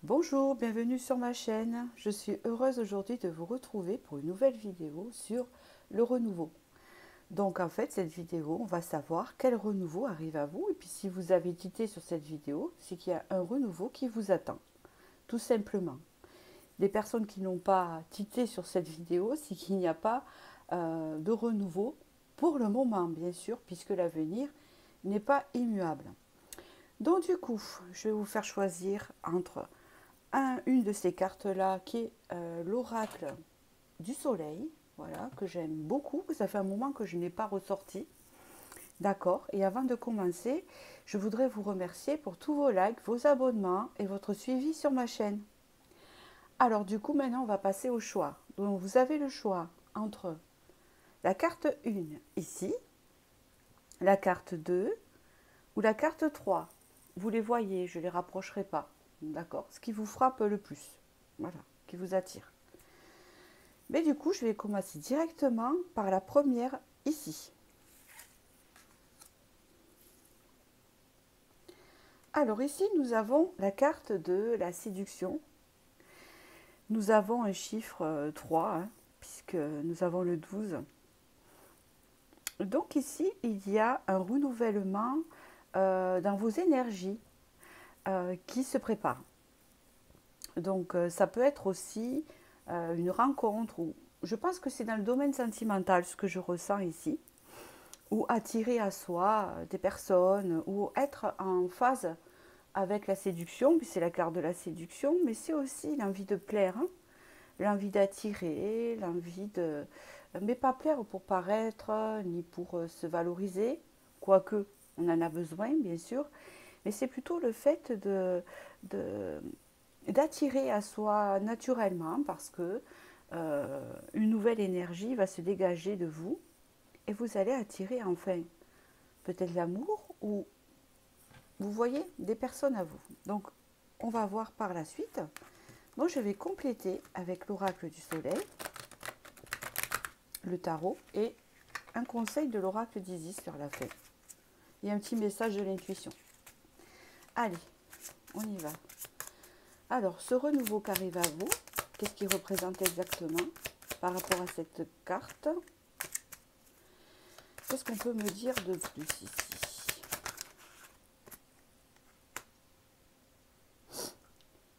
Bonjour, bienvenue sur ma chaîne. Je suis heureuse aujourd'hui de vous retrouver pour une nouvelle vidéo sur le renouveau. Donc en fait, cette vidéo, on va savoir quel renouveau arrive à vous. Et puis si vous avez quitté sur cette vidéo, c'est qu'il y a un renouveau qui vous attend, tout simplement. Les personnes qui n'ont pas quitté sur cette vidéo, c'est qu'il n'y a pas de renouveau pour le moment, bien sûr, puisque l'avenir n'est pas immuable. Donc du coup, je vais vous faire choisir entre une de ces cartes-là qui est l'oracle du soleil, voilà, que j'aime beaucoup, que ça fait un moment que je n'ai pas ressorti. D'accord. Et avant de commencer, je voudrais vous remercier pour tous vos likes, vos abonnements et votre suivi sur ma chaîne. Alors du coup, maintenant, on va passer au choix. Donc vous avez le choix entre la carte 1 ici, la carte 2 ou la carte 3. Vous les voyez, je ne les rapprocherai pas. D'accord. Ce qui vous frappe le plus. Voilà, qui vous attire. Mais du coup, je vais commencer directement par la première ici. Alors ici, nous avons la carte de la séduction. Nous avons un chiffre 3, hein, puisque nous avons le 12. Donc ici, il y a un renouvellement dans vos énergies qui se prépare. Donc ça peut être aussi une rencontre, ou je pense que c'est dans le domaine sentimental ce que je ressens ici, ou attirer à soi des personnes, ou être en phase avec la séduction, puis c'est la carte de la séduction, mais c'est aussi l'envie de plaire, hein, l'envie d'attirer, l'envie de... Mais pas plaire pour paraître, ni pour se valoriser, quoique on en a besoin, bien sûr, mais c'est plutôt le fait de, d'attirer à soi naturellement, parce que une nouvelle énergie va se dégager de vous, et vous allez attirer enfin peut-être l'amour, ou vous voyez des personnes à vous. Donc on va voir par la suite. Donc je vais compléter avec l'oracle du soleil, le tarot et un conseil de l'oracle d'Isis sur la fin. Et un petit message de l'intuition. Allez, on y va. Alors, ce renouveau qui arrive à vous, qu'est-ce qu'il représente exactement par rapport à cette carte? Qu'est-ce qu'on peut me dire de plus ici?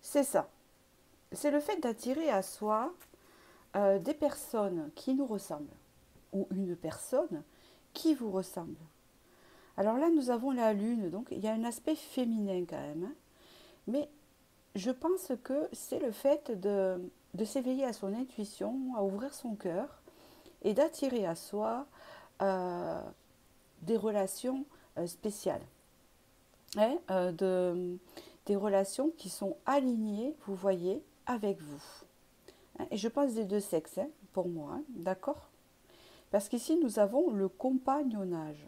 C'est ça. C'est le fait d'attirer à soi des personnes qui nous ressemblent, ou une personne qui vous ressemble. Alors là, nous avons la lune, donc il y a un aspect féminin quand même, hein. Mais je pense que c'est le fait de s'éveiller à son intuition, à ouvrir son cœur et d'attirer à soi euh, des relations spéciales, hein, des relations qui sont alignées, vous voyez, avec vous. Hein. Et je pense des deux sexes, hein, pour moi, hein, d'accord? Parce qu'ici, nous avons le compagnonnage.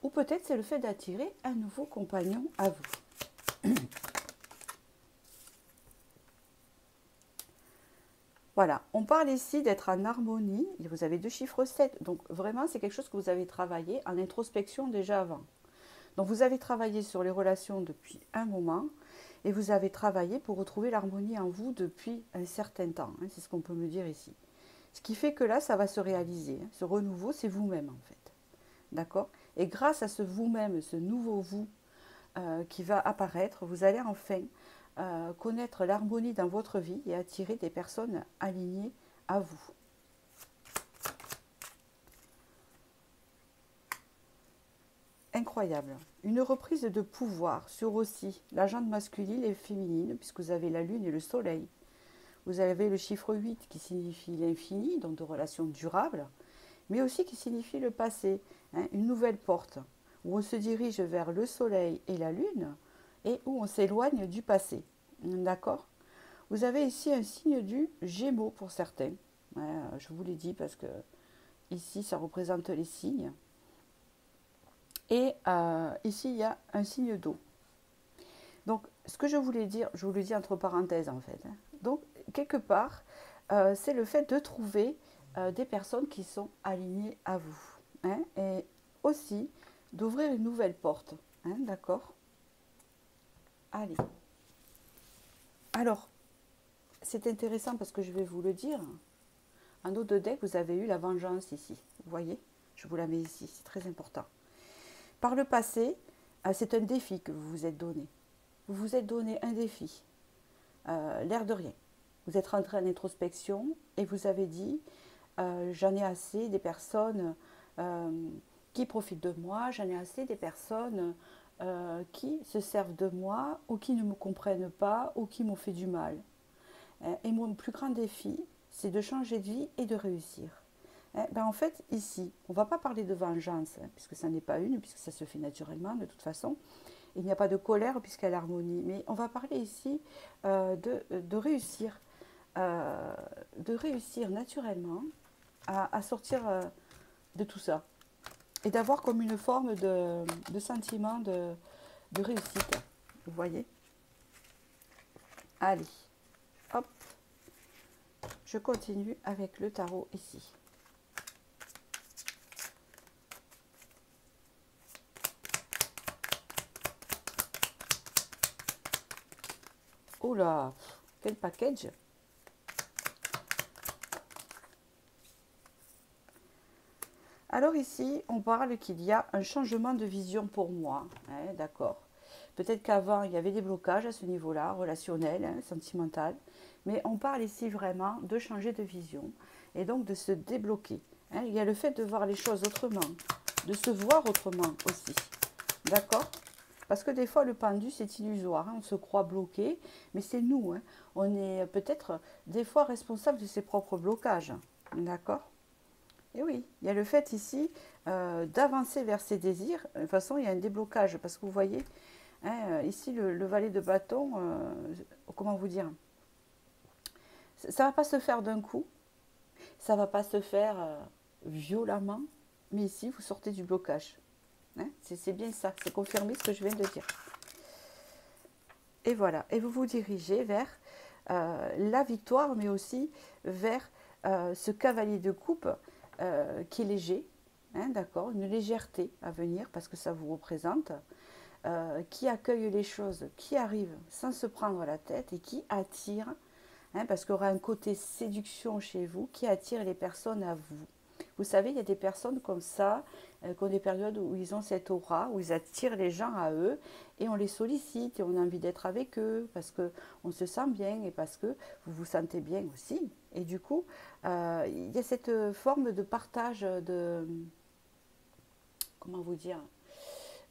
Ou peut-être c'est le fait d'attirer un nouveau compagnon à vous. Voilà, on parle ici d'être en harmonie. Vous avez deux chiffres 7, donc vraiment c'est quelque chose que vous avez travaillé en introspection déjà avant. Donc vous avez travaillé sur les relations depuis un moment et vous avez travaillé pour retrouver l'harmonie en vous depuis un certain temps, hein, c'est ce qu'on peut me dire ici. Ce qui fait que là, ça va se réaliser, hein. Ce renouveau, c'est vous-même en fait. D'accord? Et grâce à ce vous-même, ce nouveau vous qui va apparaître, vous allez enfin connaître l'harmonie dans votre vie et attirer des personnes alignées à vous. Incroyable. Une reprise de pouvoir sur aussi la jante masculine et féminine, puisque vous avez la lune et le soleil. Vous avez le chiffre 8 qui signifie l'infini, donc de relations durables, mais aussi qui signifie le passé, hein, une nouvelle porte, où on se dirige vers le soleil et la lune, et où on s'éloigne du passé. D'accord? Vous avez ici un signe du Gémeaux pour certains. Je vous l'ai dit parce que ici, ça représente les signes. Et ici, il y a un signe d'eau. Donc, ce que je voulais dire, je vous le dis entre parenthèses en fait, hein. Donc, quelque part, c'est le fait de trouver des personnes qui sont alignées à vous, hein, et aussi d'ouvrir une nouvelle porte. Hein, d'accord? Allez. Alors, c'est intéressant parce que je vais vous le dire. En dos de deck, vous avez eu la vengeance ici. Vous voyez? Je vous la mets ici, c'est très important. Par le passé, c'est un défi que vous vous êtes donné. Vous vous êtes donné un défi, l'air de rien. Vous êtes rentré en introspection et vous avez dit j'en ai assez des personnes qui profitent de moi, j'en ai assez des personnes qui se servent de moi ou qui ne me comprennent pas ou qui m'ont fait du mal. Et mon plus grand défi, c'est de changer de vie et de réussir. En fait, ici, on ne va pas parler de vengeance, puisque ça n'est pas une, puisque ça se fait naturellement de toute façon. Il n'y a pas de colère puisqu'il y a l'harmonie. Mais on va parler ici de réussir, naturellement à sortir de tout ça. Et d'avoir comme une forme de sentiment de réussite. Vous voyez? Allez, hop, je continue avec le tarot ici. Oh là, quel package! Alors ici, on parle qu'il y a un changement de vision pour moi. Hein, d'accord. Peut-être qu'avant, il y avait des blocages à ce niveau-là, relationnel, hein, sentimental. Mais on parle ici vraiment de changer de vision et donc de se débloquer. Hein. Il y a le fait de voir les choses autrement, de se voir autrement aussi. D'accord? Parce que des fois, le pendu, c'est illusoire. Hein, on se croit bloqué, mais c'est nous. Hein. On est peut-être des fois responsable de ses propres blocages. D'accord? Et oui, il y a le fait ici d'avancer vers ses désirs. De toute façon, il y a un déblocage. Parce que vous voyez, hein, ici, le valet de bâton, comment vous dire? Ça ne va pas se faire d'un coup. Ça ne va pas se faire violemment. Mais ici, vous sortez du blocage. Hein, c'est bien ça. C'est confirmé ce que je viens de dire. Et voilà. Et vous vous dirigez vers la victoire, mais aussi vers ce cavalier de coupe qui est léger, hein, d'accord, une légèreté à venir parce que ça vous représente, qui accueille les choses, qui arrive sans se prendre la tête et qui attire, hein, parce qu'il y aura un côté séduction chez vous qui attire les personnes à vous. Vous savez, il y a des personnes comme ça, qui ont des périodes où ils ont cette aura, où ils attirent les gens à eux, et on les sollicite, et on a envie d'être avec eux, parce qu'on se sent bien, et parce que vous vous sentez bien aussi. Et du coup, il y a cette forme de partage de... Comment vous dire?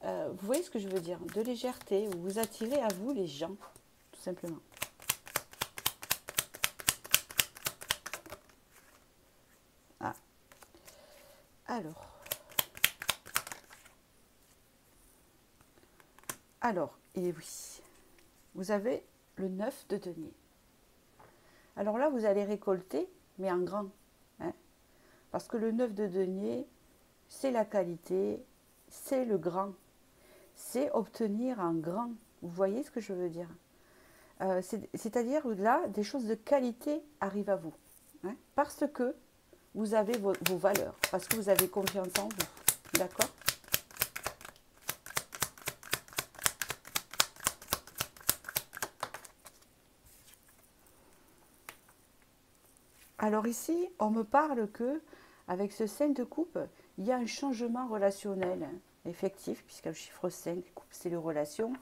Vous voyez ce que je veux dire? De légèreté, où vous attirez à vous les gens, tout simplement. Ah. Alors, et oui, vous avez le 9 de denier. Alors là, vous allez récolter, mais en grand. Hein, parce que le 9 de denier, c'est la qualité, c'est le grand. C'est obtenir un grand. Vous voyez ce que je veux dire? C'est-à-dire là, des choses de qualité arrivent à vous. Hein, parce que vous avez vos valeurs, parce que vous avez confiance en vous. D'accord? Alors ici, on me parle que avec ce 5 de coupe, il y a un changement relationnel, hein, effectif, puisque le chiffre 5, coupe, c'est les relations.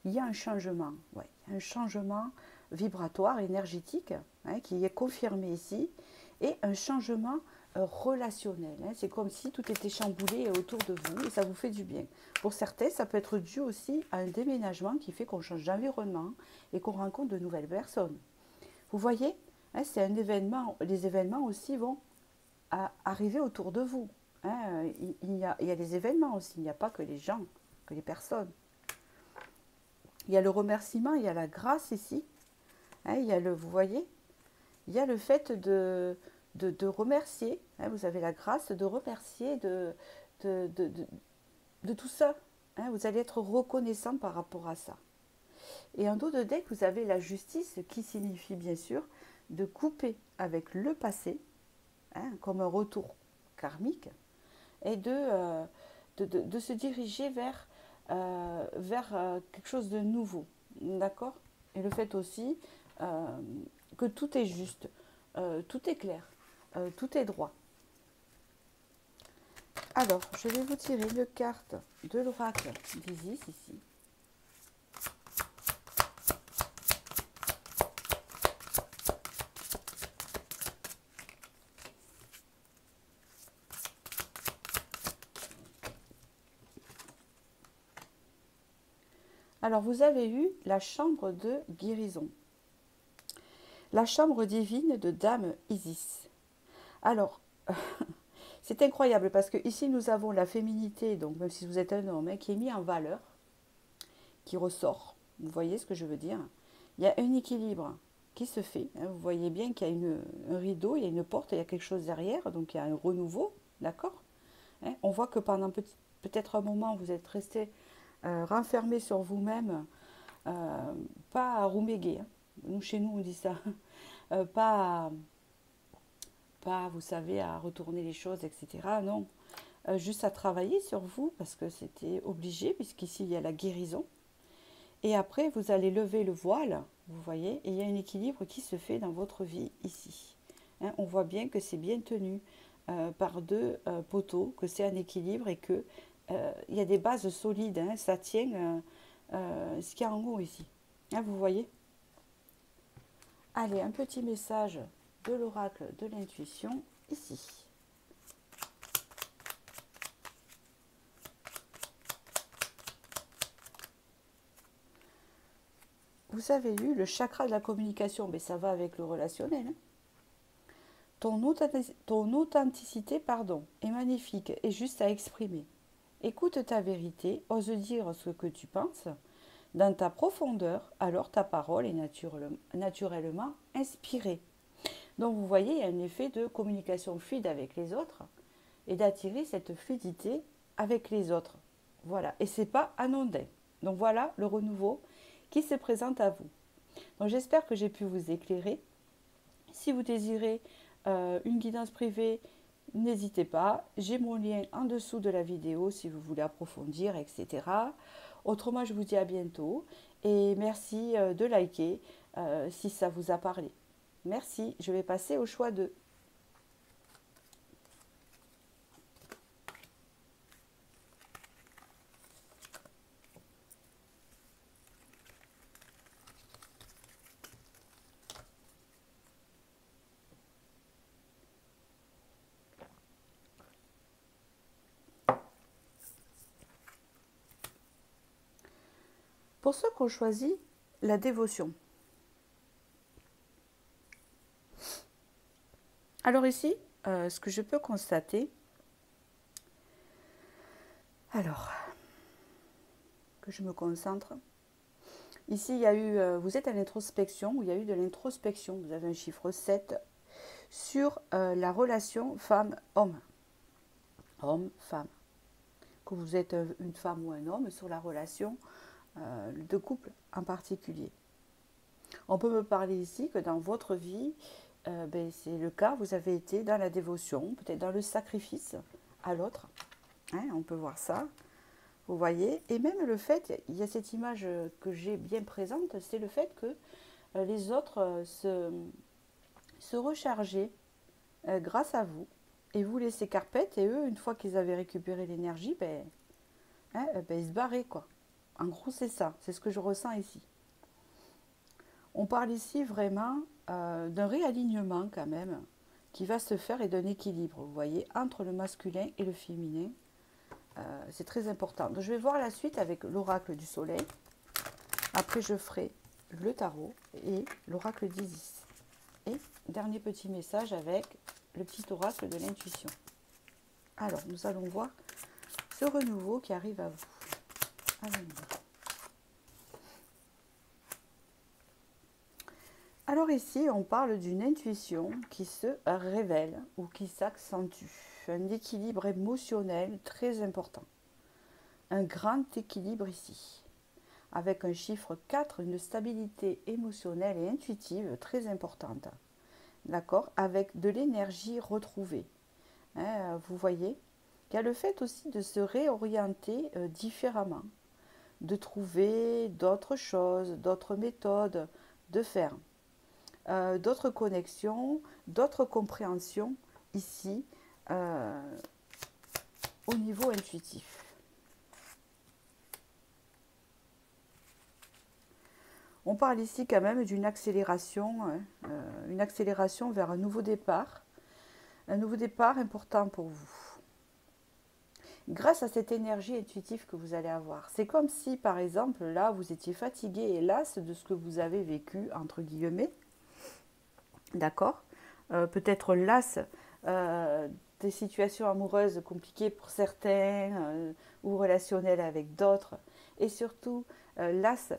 Il y a un changement, ouais, un changement vibratoire, énergétique, hein, qui est confirmé ici, et un changement relationnel. Hein. C'est comme si tout était chamboulé autour de vous et ça vous fait du bien. Pour certains, ça peut être dû aussi à un déménagement qui fait qu'on change d'environnement et qu'on rencontre de nouvelles personnes. Vous voyez, hein, c'est un événement, les événements aussi vont arriver autour de vous. Hein. Il y a des événements aussi, il n'y a pas que les gens, que les personnes. Il y a le remerciement, il y a la grâce ici. Hein, il y a vous voyez, il y a le fait de remercier. Hein, vous avez la grâce de remercier de, de, de, de tout ça. Hein, vous allez être reconnaissant par rapport à ça. Et en dos de deck, vous avez la justice qui signifie bien sûr de couper avec le passé, hein, comme un retour karmique, et de se diriger vers quelque chose de nouveau. D'accord? Et le fait aussi que tout est juste, tout est clair, tout est droit. Alors, je vais vous tirer une carte de l'oracle d'Isis ici. Alors, vous avez eu la chambre de guérison, la chambre divine de Dame Isis. Alors, c'est incroyable parce que ici nous avons la féminité, donc même si vous êtes un homme, qui est mis en valeur, qui ressort. Vous voyez ce que je veux dire? Il y a un équilibre qui se fait. Vous voyez bien qu'il y a un rideau, il y a une porte, il y a quelque chose derrière, donc il y a un renouveau, d'accord? On voit que pendant peut-être un moment, vous êtes resté renfermé sur vous-même, pas à rouméguer. Nous, chez nous, on dit ça. Pas, vous savez, à retourner les choses, etc. Non, juste à travailler sur vous parce que c'était obligé, puisqu'ici, il y a la guérison. Et après, vous allez lever le voile, vous voyez, et il y a un équilibre qui se fait dans votre vie ici. On voit bien que c'est bien tenu par deux poteaux, que c'est un équilibre et que il y a des bases solides, ça tient ce qu'il y a en haut ici. Vous voyez? Allez, un petit message de l'oracle de l'intuition ici. Vous avez eu le chakra de la communication, mais ça va avec le relationnel. Ton authenticité, est magnifique et juste à exprimer. Écoute ta vérité, ose dire ce que tu penses. Dans ta profondeur, alors ta parole est naturellement inspirée. Donc vous voyez, il y a un effet de communication fluide avec les autres et d'attirer cette fluidité avec les autres. Voilà, et c'est pas anodin. Donc voilà le renouveau qui se présente à vous. Donc j'espère que j'ai pu vous éclairer. Si vous désirez une guidance privée, n'hésitez pas. J'ai mon lien en dessous de la vidéo si vous voulez approfondir, etc. Autrement, je vous dis à bientôt et merci de liker si ça vous a parlé. Merci, je vais passer au choix de... Pour ceux qui ont choisi la dévotion. Alors ici, ce que je peux constater, alors, que je me concentre, ici il y a eu, vous êtes à l'introspection, où il y a eu de l'introspection, vous avez un chiffre 7, sur la relation femme-homme, homme-femme, que vous êtes une femme ou un homme, sur la relation de couple en particulier. On peut me parler ici que dans votre vie, c'est le cas, vous avez été dans la dévotion, peut-être dans le sacrifice à l'autre, on peut voir ça, vous voyez, et même le fait, il y a cette image que j'ai bien présente, c'est le fait que les autres se rechargeaient grâce à vous, et vous laissez carpette, et eux, une fois qu'ils avaient récupéré l'énergie, ils se barraient, quoi. En gros, c'est ça, c'est ce que je ressens ici. On parle ici vraiment d'un réalignement quand même qui va se faire et d'un équilibre, vous voyez, entre le masculin et le féminin. C'est très important. Donc, je vais voir la suite avec l'oracle du soleil. Après, je ferai le tarot et l'oracle d'Isis. Et dernier petit message avec le petit oracle de l'intuition. Alors, nous allons voir ce renouveau qui arrive à vous. Allons. Alors ici, on parle d'une intuition qui se révèle ou qui s'accentue. Un équilibre émotionnel très important. Un grand équilibre ici. Avec un chiffre 4, une stabilité émotionnelle et intuitive très importante. D'accord? Avec de l'énergie retrouvée. Vous voyez qu'il y a le fait aussi de se réorienter différemment. De trouver d'autres choses, d'autres méthodes de faire. d'autres connexions, d'autres compréhensions ici au niveau intuitif. On parle ici quand même d'une accélération, une accélération vers un nouveau départ important pour vous. Grâce à cette énergie intuitive que vous allez avoir. C'est comme si, par exemple, là, vous étiez fatigué et las de ce que vous avez vécu, entre guillemets. D'accord, peut-être las des situations amoureuses compliquées pour certains ou relationnelles avec d'autres. Et surtout, las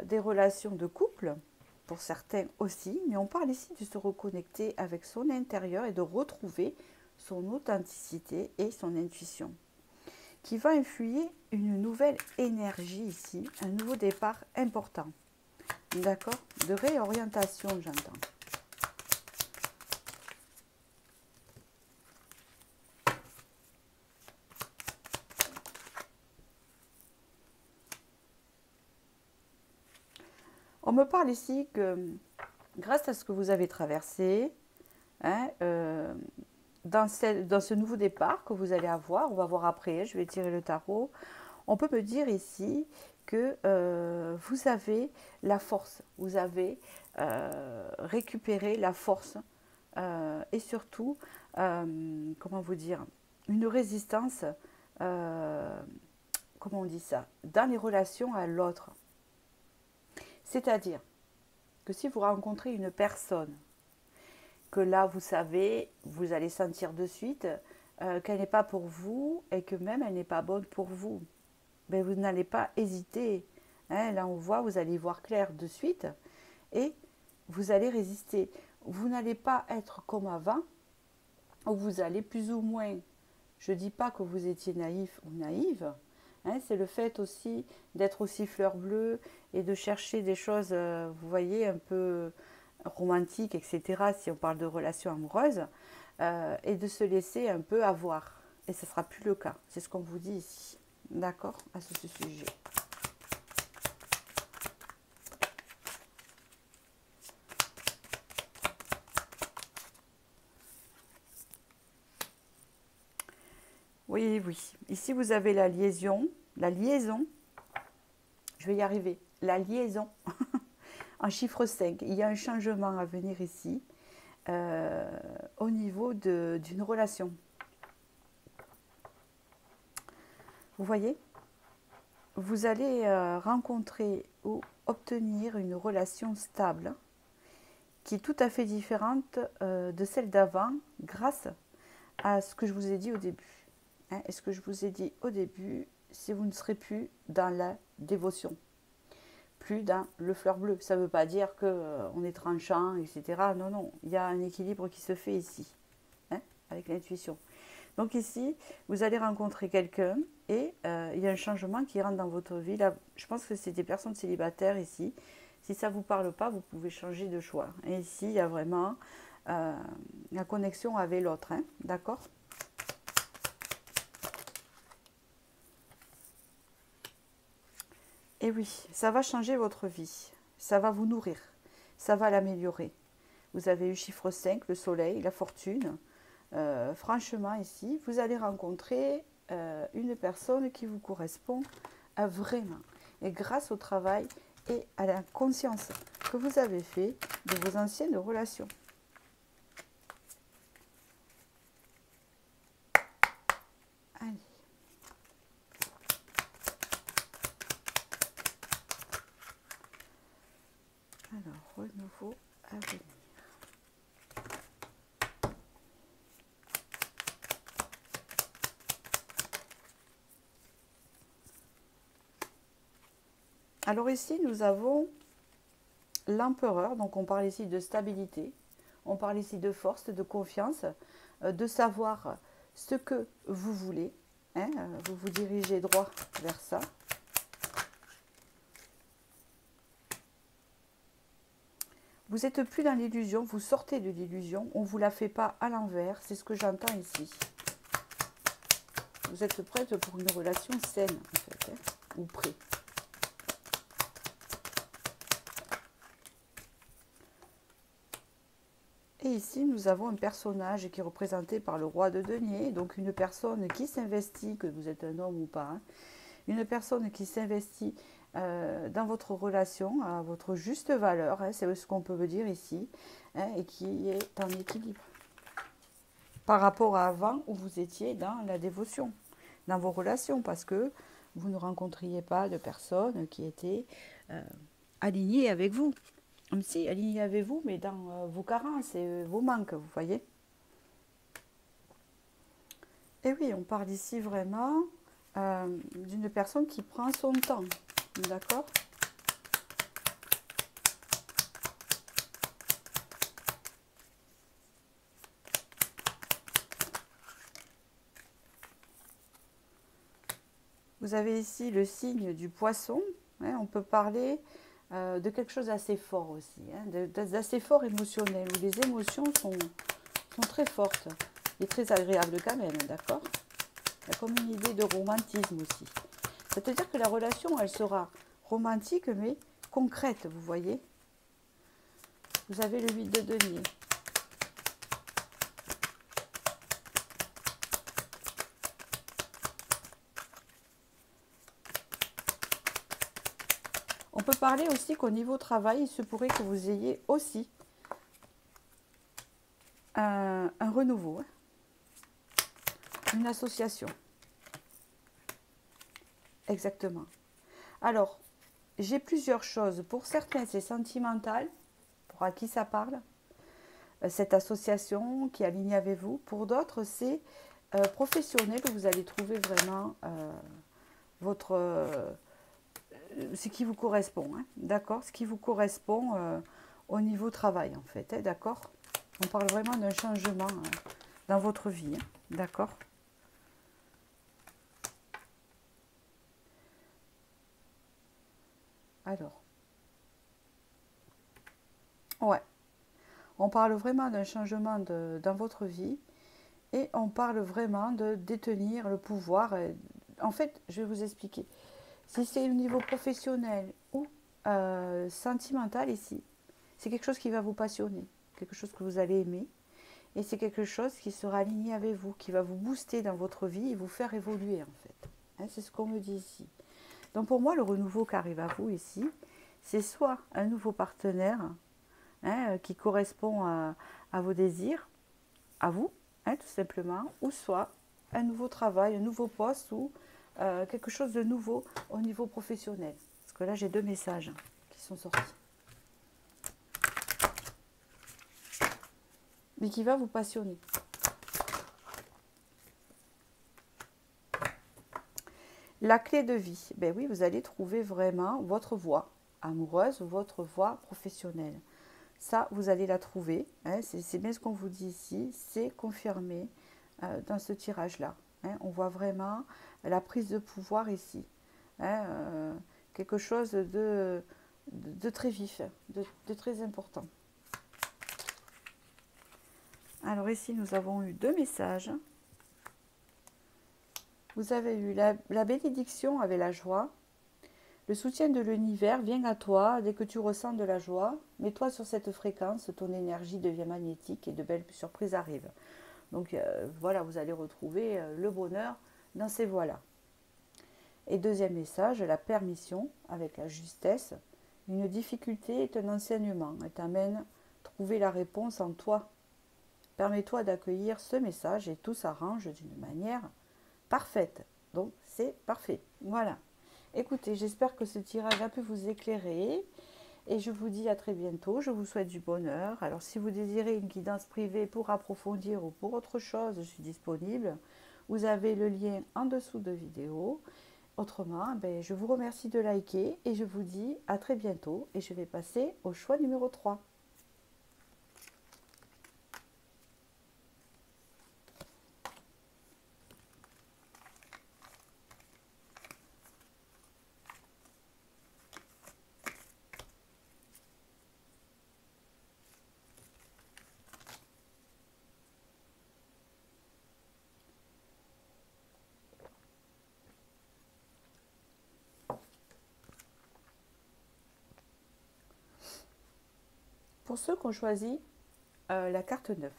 des relations de couple pour certains aussi. Mais on parle ici de se reconnecter avec son intérieur et de retrouver son authenticité et son intuition, qui va influer une nouvelle énergie ici, un nouveau départ important. D'accord, de réorientation, j'entends. On me parle ici que grâce à ce que vous avez traversé, hein, dans ce nouveau départ que vous allez avoir, on va voir après, je vais tirer le tarot, on peut me dire ici que vous avez la force, vous avez récupéré la force et surtout, comment vous dire, une résistance, comment on dit ça, dans les relations à l'autre. C'est-à-dire que si vous rencontrez une personne, que là, vous savez, vous allez sentir de suite qu'elle n'est pas pour vous et que même elle n'est pas bonne pour vous, mais vous n'allez pas hésiter. Hein, là, on voit, vous allez y voir clair de suite et vous allez résister. Vous n'allez pas être comme avant, où vous allez plus ou moins, je ne dis pas que vous étiez naïf ou naïve, hein, c'est le fait aussi d'être aussi fleur bleue et de chercher des choses, vous voyez, un peu romantiques, etc., si on parle de relations amoureuses, et de se laisser un peu avoir. Et ce ne sera plus le cas, c'est ce qu'on vous dit ici, d'accord, à ce sujet. Oui, oui. Ici, vous avez la liaison, je vais y arriver, la liaison en chiffre 5. Il y a un changement à venir ici au niveau d'une relation. Vous voyez, vous allez rencontrer ou obtenir une relation stable qui est tout à fait différente de celle d'avant grâce à ce que je vous ai dit au début. Hein, et ce que je vous ai dit au début, si vous ne serez plus dans la dévotion, plus dans le fleur bleu. Ça ne veut pas dire qu'on est tranchant, etc. Non, non, il y a un équilibre qui se fait ici, hein, avec l'intuition. Donc ici, vous allez rencontrer quelqu'un et il y a un changement qui rentre dans votre vie. Là, je pense que c'est des personnes célibataires ici. Si ça ne vous parle pas, vous pouvez changer de choix. Et ici, il y a vraiment la connexion avec l'autre, hein, d'accord ? Et oui, ça va changer votre vie, ça va vous nourrir, ça va l'améliorer. Vous avez eu chiffre 5, le soleil, la fortune. Franchement, ici, vous allez rencontrer une personne qui vous correspond vraiment. Et grâce au travail et à la conscience que vous avez fait de vos anciennes relations. Allez. Alors, renouveau à venir. Alors ici, nous avons l'empereur, donc on parle ici de stabilité, on parle ici de force, de confiance, de savoir ce que vous voulez, hein, vous vous dirigez droit vers ça. Vous n'êtes plus dans l'illusion, vous sortez de l'illusion, on ne vous la fait pas à l'envers, c'est ce que j'entends ici. Vous êtes prête pour une relation saine, en fait, hein, ou prêt. Et ici, nous avons un personnage qui est représenté par le roi de denier, donc une personne qui s'investit, que vous êtes un homme ou pas, hein, une personne qui s'investit dans votre relation à votre juste valeur, hein, c'est ce qu'on peut dire ici, hein, et qui est en équilibre par rapport à avant où vous étiez dans la dévotion, dans vos relations, parce que vous ne rencontriez pas de personnes qui étaient alignées avec vous. Même si alignées avec vous, mais dans vos carences et vos manques, vous voyez. Et oui, on parle ici vraiment d'une personne qui prend son temps, d'accord? Vous avez ici le signe du poisson, hein, on peut parler de quelque chose d'assez fort aussi, hein, d'assez fort émotionnel, où les émotions sont très fortes et très agréables quand même, d'accord? Il y a comme une idée de romantisme aussi. C'est-à-dire que la relation, elle sera romantique, mais concrète, vous voyez. Vous avez le 8 de denier. On peut parler aussi qu'au niveau travail, il se pourrait que vous ayez aussi un renouveau, hein, une association. Exactement. Alors, j'ai plusieurs choses. Pour certains, c'est sentimental, pour à qui ça parle, cette association qui est alignée avec vous. Pour d'autres, c'est professionnel, où vous allez trouver vraiment votre, ce qui vous correspond, hein, d'accord? Ce qui vous correspond au niveau travail, en fait, hein, d'accord? On parle vraiment d'un changement dans votre vie, hein, d'accord? Alors, ouais, on parle vraiment d'un changement dans votre vie et on parle vraiment de détenir le pouvoir. En fait, je vais vous expliquer. Si c'est au niveau professionnel ou sentimental ici, c'est quelque chose qui va vous passionner, quelque chose que vous allez aimer et c'est quelque chose qui sera aligné avec vous, qui va vous booster dans votre vie et vous faire évoluer en fait. Hein, c'est ce qu'on me dit ici. Donc pour moi, le renouveau qui arrive à vous ici, c'est soit un nouveau partenaire, hein, qui correspond à vos désirs, à vous, hein, tout simplement, ou soit un nouveau travail, un nouveau poste ou quelque chose de nouveau au niveau professionnel. Parce que là, j'ai deux messages qui sont sortis. Mais qui va vous passionner. La clé de vie, ben oui, vous allez trouver vraiment votre voie amoureuse ou votre voie professionnelle. Ça, vous allez la trouver, hein, c'est bien ce qu'on vous dit ici, c'est confirmé dans ce tirage-là. Hein, on voit vraiment la prise de pouvoir ici. Hein, quelque chose de très vif, de très important. Alors ici, nous avons eu deux messages. Vous avez eu la bénédiction avec la joie. Le soutien de l'univers vient à toi dès que tu ressens de la joie. Mets-toi sur cette fréquence, ton énergie devient magnétique et de belles surprises arrivent. Donc voilà, vous allez retrouver le bonheur dans ces voies-là. Et deuxième message, la permission avec la justesse. Une difficulté est un enseignement. Elle t'amène à trouver la réponse en toi. Permets-toi d'accueillir ce message et tout s'arrange d'une manière parfaite. Donc c'est parfait. Voilà. Écoutez, j'espère que ce tirage a pu vous éclairer et je vous dis à très bientôt. Je vous souhaite du bonheur. Alors si vous désirez une guidance privée pour approfondir ou pour autre chose, je suis disponible. Vous avez le lien en dessous de vidéo. Autrement, je vous remercie de liker et je vous dis à très bientôt et je vais passer au choix numéro 3. Pour ceux qui ont choisi la carte 9.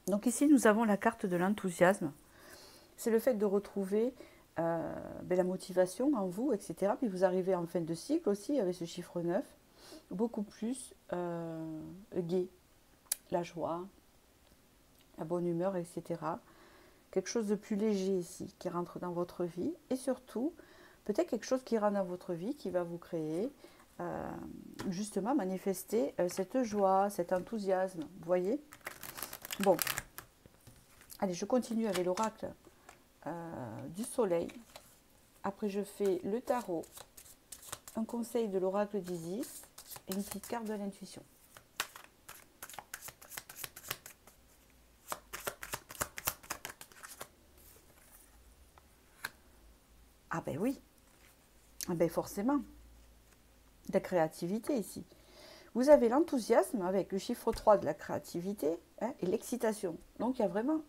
Donc ici, nous avons la carte de l'enthousiasme. C'est le fait de retrouver la motivation en vous, etc. Puis vous arrivez en fin de cycle aussi avec ce chiffre 9, beaucoup plus gai, la joie, la bonne humeur, etc. Quelque chose de plus léger ici qui rentre dans votre vie et surtout peut-être quelque chose qui rentre dans votre vie qui va vous créer justement manifester cette joie, cet enthousiasme, vous voyez. Bon, allez, je continue avec l'oracle du soleil. Après, je fais le tarot, un conseil de l'oracle d'Isis et une petite carte de l'intuition. Ah ben oui, ah ben forcément, la créativité ici. Vous avez l'enthousiasme avec le chiffre 3 de la créativité hein, et l'excitation. Donc il y a vraiment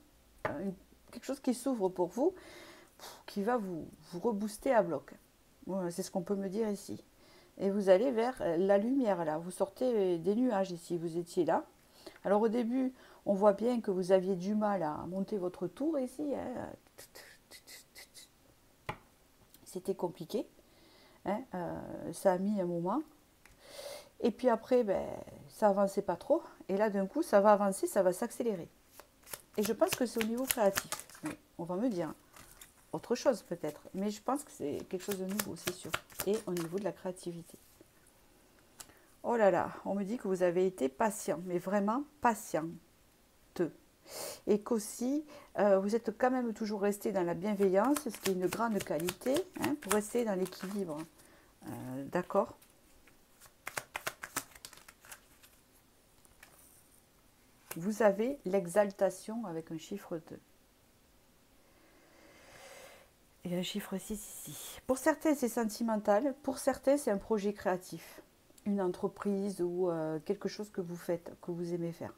quelque chose qui s'ouvre pour vous, qui va vous rebooster à bloc. Voilà, c'est ce qu'on peut me dire ici. Et vous allez vers la lumière là, vous sortez des nuages ici, vous étiez là. Alors au début, on voit bien que vous aviez du mal à monter votre tour ici. Hein. C'était compliqué. Hein, ça a mis un moment. Et puis après, ça avançait pas trop. Et là, d'un coup, ça va avancer, ça va s'accélérer. Et je pense que c'est au niveau créatif. Mais on va me dire autre chose peut-être. Mais je pense que c'est quelque chose de nouveau, c'est sûr. Et au niveau de la créativité. Oh là là, on me dit que vous avez été patient, mais vraiment patiente. Et qu'aussi, vous êtes quand même toujours resté dans la bienveillance, ce qui est une grande qualité, hein, pour rester dans l'équilibre. D'accord ? Vous avez l'exaltation avec un chiffre 2. Et un chiffre 6 ici. Pour certains, c'est sentimental. Pour certains, c'est un projet créatif. Une entreprise ou quelque chose que vous faites, que vous aimez faire.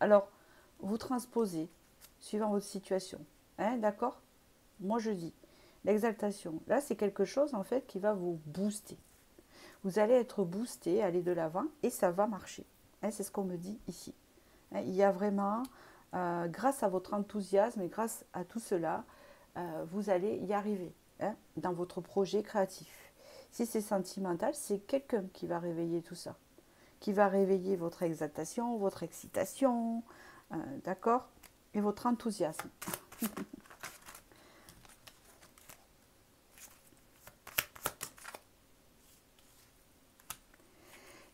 Alors, vous transposez, suivant votre situation. Hein, d'accord ? Moi, je dis, l'exaltation. Là, c'est quelque chose, en fait, qui va vous booster. Vous allez être boosté, aller de l'avant, et ça va marcher. Hein, c'est ce qu'on me dit ici. Hein, il y a vraiment, grâce à votre enthousiasme et grâce à tout cela, vous allez y arriver hein, dans votre projet créatif. Si c'est sentimental, c'est quelqu'un qui va réveiller tout ça, qui va réveiller votre exaltation, votre excitation, d'accord, et votre enthousiasme.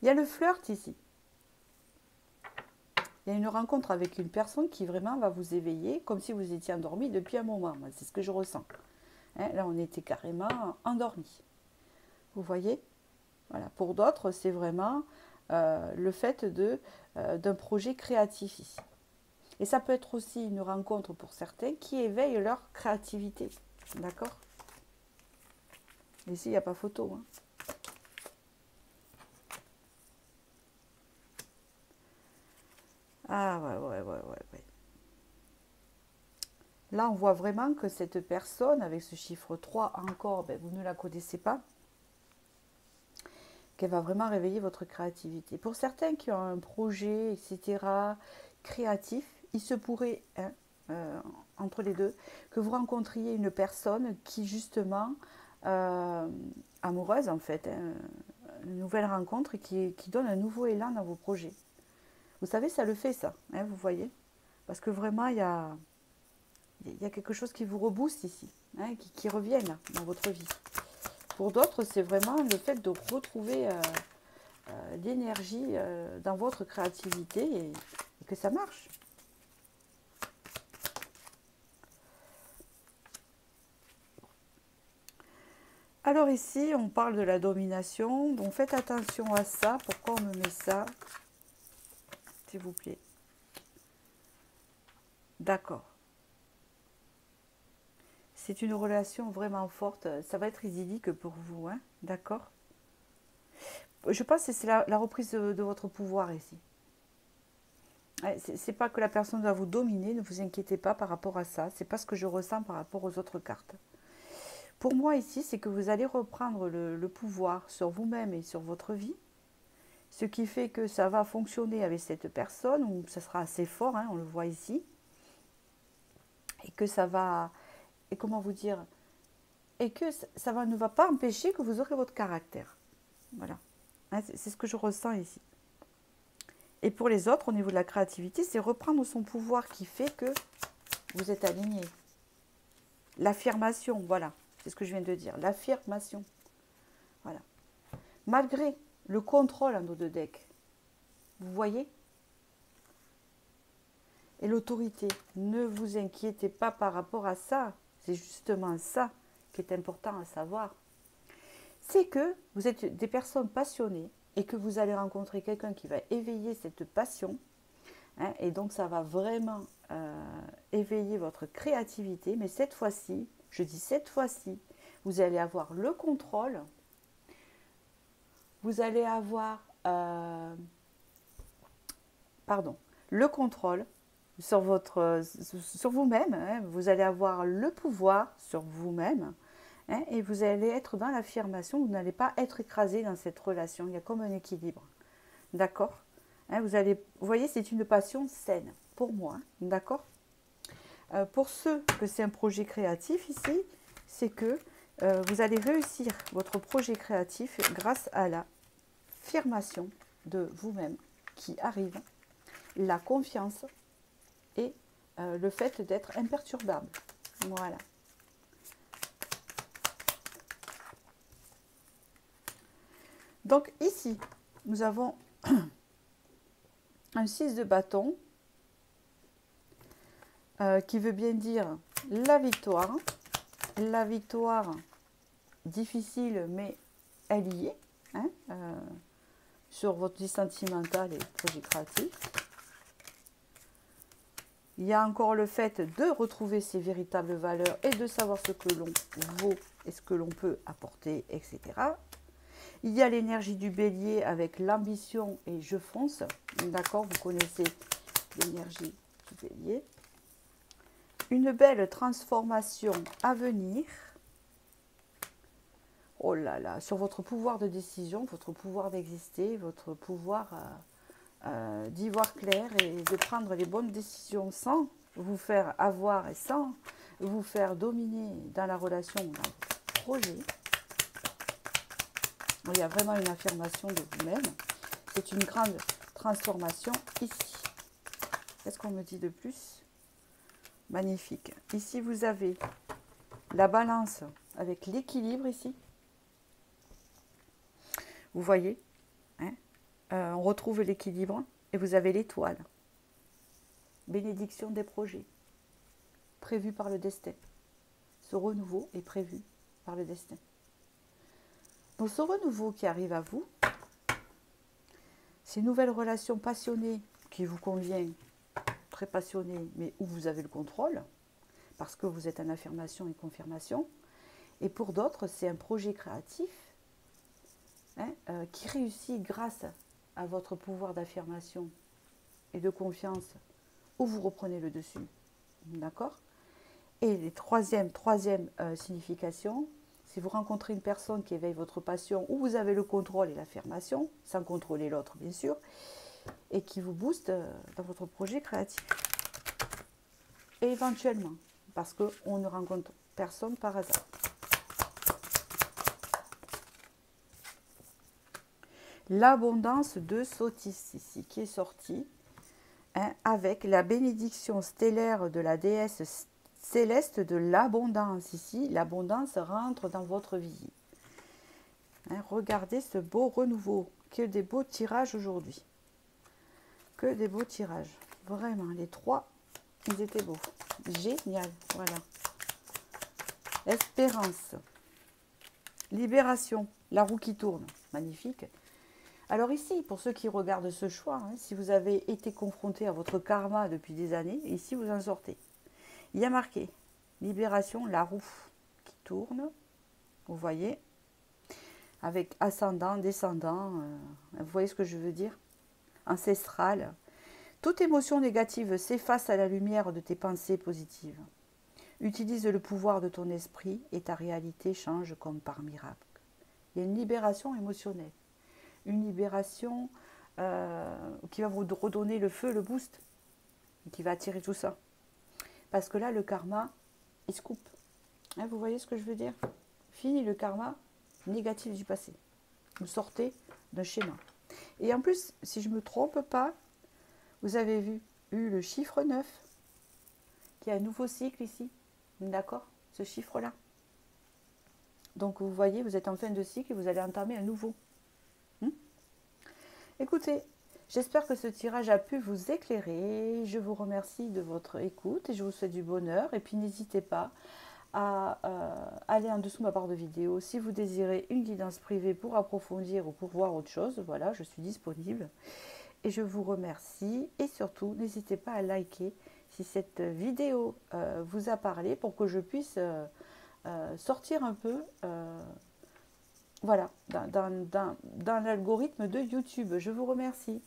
Il y a le flirt ici. Il y a une rencontre avec une personne qui vraiment va vous éveiller, comme si vous étiez endormi depuis un moment. C'est ce que je ressens. Hein, là, on était carrément endormi. Vous voyez ? Voilà. Pour d'autres, c'est vraiment le fait d'un projet créatif ici. Et ça peut être aussi une rencontre pour certains qui éveillent leur créativité. D'accord ? Ici, il n'y a pas photo. Hein. Ah ouais. Là, on voit vraiment que cette personne, avec ce chiffre 3 encore, vous ne la connaissez pas, qu'elle va vraiment réveiller votre créativité. Pour certains qui ont un projet, etc., créatif, il se pourrait, hein, entre les deux, que vous rencontriez une personne qui, justement, amoureuse, en fait, hein, une nouvelle rencontre qui donne un nouveau élan dans vos projets. Vous savez, ça le fait, ça, hein, vous voyez. Parce que vraiment, il y a quelque chose qui vous rebooste ici, hein, qui revient là, dans votre vie. Pour d'autres, c'est vraiment le fait de retrouver l'énergie dans votre créativité et que ça marche. Alors ici, on parle de la domination, donc faites attention à ça. Pourquoi on me met ça, s'il vous plaît? D'accord. C'est une relation vraiment forte. Ça va être idyllique pour vous, hein? D'accord? Je pense que c'est la reprise de votre pouvoir ici. C'est pas que la personne va vous dominer, ne vous inquiétez pas par rapport à ça. C'est pas ce que je ressens par rapport aux autres cartes. Pour moi ici, c'est que vous allez reprendre le pouvoir sur vous-même et sur votre vie. Ce qui fait que ça va fonctionner avec cette personne, ou ça sera assez fort, hein, on le voit ici. Et que ça va, et comment vous dire, et que ne va pas empêcher que vous aurez votre caractère. Voilà. Hein, c'est ce que je ressens ici. Et pour les autres, au niveau de la créativité, c'est reprendre son pouvoir qui fait que vous êtes aligné. L'affirmation, voilà, c'est ce que je viens de dire, l'affirmation. Voilà. Malgré le contrôle en dos de deck, vous voyez? Et l'autorité, ne vous inquiétez pas par rapport à ça. C'est justement ça qui est important à savoir. C'est que vous êtes des personnes passionnées et que vous allez rencontrer quelqu'un qui va éveiller cette passion. Hein, et donc ça va vraiment éveiller votre créativité. Mais cette fois-ci, je dis cette fois-ci, vous allez avoir le contrôle. Vous allez avoir le contrôle sur vous-même, hein, vous allez avoir le pouvoir sur vous-même, hein, et vous allez être dans l'affirmation, vous n'allez pas être écrasé dans cette relation, il y a comme un équilibre, d'accord, hein, vous voyez, c'est une passion saine, pour moi, hein, d'accord. Pour ceux que c'est un projet créatif ici, c'est que vous allez réussir votre projet créatif grâce à l'affirmation de vous-même qui arrive, la confiance, et le fait d'être imperturbable. Voilà. Donc ici, nous avons un 6 de bâton qui veut bien dire la victoire. La victoire difficile, mais elle y est, hein, sur votre vie sentimentale et projet créatif. Il y a encore le fait de retrouver ses véritables valeurs et de savoir ce que l'on vaut et ce que l'on peut apporter, etc. Il y a l'énergie du bélier avec l'ambition et je fonce. D'accord, vous connaissez l'énergie du bélier. Une belle transformation à venir. Oh là là, sur votre pouvoir de décision, votre pouvoir d'exister, votre pouvoir d'y voir clair et de prendre les bonnes décisions sans vous faire avoir et sans vous faire dominer dans la relation ou dans le projet. Il y a vraiment une affirmation de vous-même. C'est une grande transformation ici. Qu'est-ce qu'on me dit de plus? Magnifique. Ici, vous avez la balance avec l'équilibre ici. Vous voyez, hein, on retrouve l'équilibre et vous avez l'étoile. Bénédiction des projets, prévu par le destin. Ce renouveau est prévu par le destin. Donc ce renouveau qui arrive à vous, ces nouvelles relations passionnées qui vous conviennent, très passionnées, mais où vous avez le contrôle, parce que vous êtes en affirmation et confirmation. Et pour d'autres, c'est un projet créatif, hein, qui réussit grâce à votre pouvoir d'affirmation et de confiance, où vous reprenez le dessus. D'accord? Et les troisième signification, si vous rencontrez une personne qui éveille votre passion, où vous avez le contrôle et l'affirmation, sans contrôler l'autre bien sûr, et qui vous booste dans votre projet créatif. Et éventuellement, parce qu'on ne rencontre personne par hasard. L'abondance de Sotis ici, qui est sortie, hein, avec la bénédiction stellaire de la déesse céleste de l'abondance ici. L'abondance rentre dans votre vie. Hein, regardez ce beau renouveau. Que des beaux tirages aujourd'hui. Que des beaux tirages. Vraiment, les trois, ils étaient beaux. Génial, voilà. Espérance. Libération. La roue qui tourne. Magnifique. Alors ici, pour ceux qui regardent ce choix, hein, si vous avez été confronté à votre karma depuis des années, ici vous en sortez. Il y a marqué libération, la roue qui tourne, vous voyez, avec ascendant, descendant, vous voyez ce que je veux dire? Ancestral. Toute émotion négative s'efface à la lumière de tes pensées positives. Utilise le pouvoir de ton esprit et ta réalité change comme par miracle. Il y a une libération émotionnelle. une libération qui va vous redonner le feu, le boost, qui va attirer tout ça. Parce que là, le karma, il se coupe. Hein, vous voyez ce que je veux dire? Fini le karma négatif du passé. Vous sortez d'un schéma. Et en plus, si je ne me trompe pas, vous avez eu le chiffre 9, qui a un nouveau cycle ici. D'accord? Ce chiffre-là. Donc vous voyez, vous êtes en fin de cycle et vous allez entamer un nouveau. Écoutez, j'espère que ce tirage a pu vous éclairer. Je vous remercie de votre écoute et je vous souhaite du bonheur. Et puis n'hésitez pas à aller en dessous de ma barre de vidéo si vous désirez une guidance privée pour approfondir ou pour voir autre chose. Voilà, je suis disponible. Et je vous remercie. Et surtout, n'hésitez pas à liker si cette vidéo vous a parlé pour que je puisse sortir un peu voilà, dans l'algorithme de YouTube. Je vous remercie.